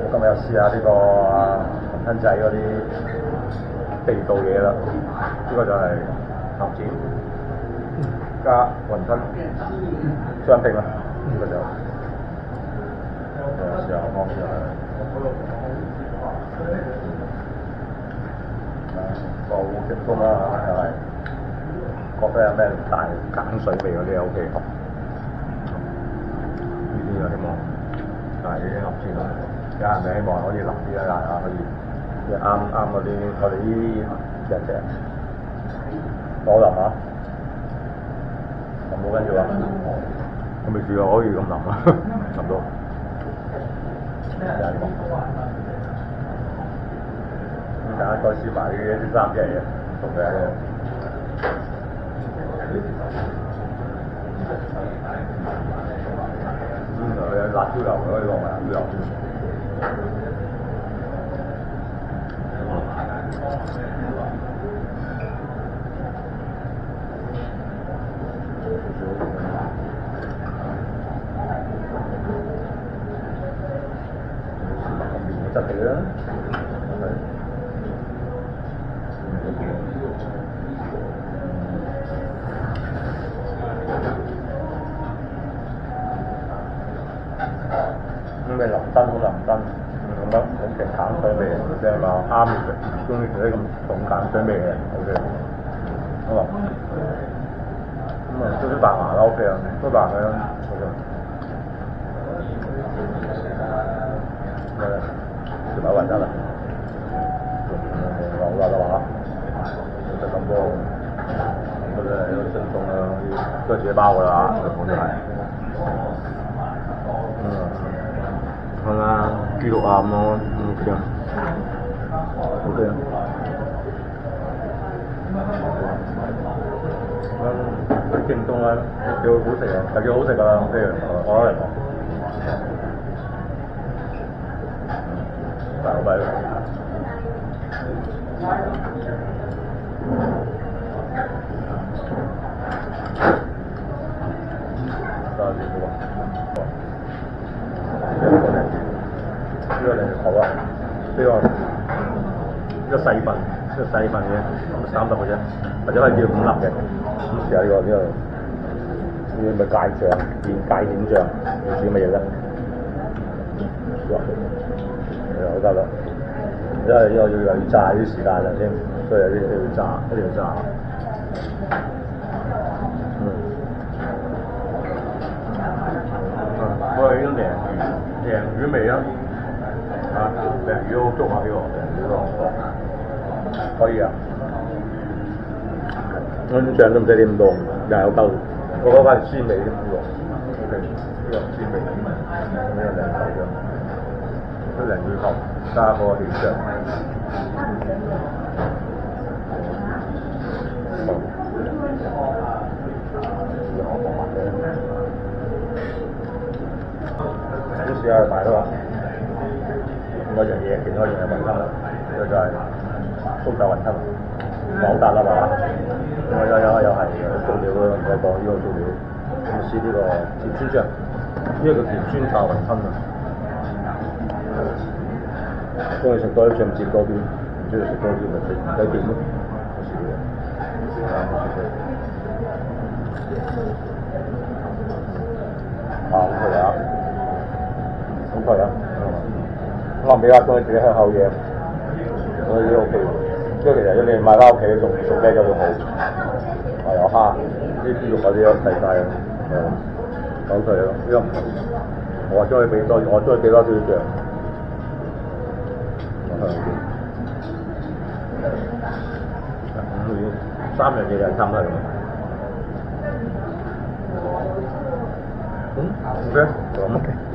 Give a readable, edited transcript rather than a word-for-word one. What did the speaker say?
我今日又試下呢個雲吞仔嗰啲地道嘢啦，呢個就係鹹煎加雲吞雙拼啦，呢個就試下方便啦。好激風啦，又係覺得有咩大鹼水味嗰啲 OK， 呢啲有啲望，但係呢啲鹹煎啦。有人咪希望可以淋啲啦，大家可以即係啱嗰啲我哋呢隻我淋下，淋冇跟住啊！我未試過可以咁淋啊，淋到咁大家再試埋呢三隻嘢同嘅。佢有辣椒油可以落埋辣椒油。質地啦，咁咪淋燈好淋燈，咁樣好勁鹼水味，即係話啱食，中意食啲咁重鹼水味嘅，OK。好啊，咁啊少少白牙啦 ，OK 啊，都白嘅，OK。食埋雲吞啦，好辣的話，食咁多，或者有正宗嘅都自己包㗎啦，日本都係。看下豬肉啊咁咯，OK 啊，OK 啊。喺京東咧幾好食嘅，係幾好食㗎啦 ，OK 嘅，我嚟講。大老闆，呢個嚟好啊！呢個細份，嘅30個啫，或者可以叫5粒嘅。咁試下呢個咪芥醬，芥點醬，你試乜嘢咧？好得啦，因為呢個要炸啲時間啦先，所以有啲要炸，一定要炸。我係啲鯪魚味啊，鯪魚好足啊呢個鯪魚咯，可以啊。我啲醬都唔使點多，又係好夠，我嗰塊鮮味啲喎 ，OK， 呢個鮮味，呢個鯪魚醬。啲鯪魚頭加個芡醬，咁試下埋啦嘛。咁嗰樣嘢，其中一樣係雲吞啦，呢個就係酥炸雲吞，好得啦嘛。咁又係素料咯，我講呢個素料。咁試呢個甜酸醬，呢個叫甜酸炸雲吞啊。中意食多啲醬接多啲，唔中意食多啲咪睇點咯。冇事嘅，好食啊！菜啊，可能比較中意自己香口嘢，所以 OK。即係其實如果你買翻屋企仲咩都仲好，有蝦啲豬肉嗰啲都細晒啦，韭菜咯，呢個唔同。我中意俾多少少醬，3樣嘢就差唔多係咁。OK。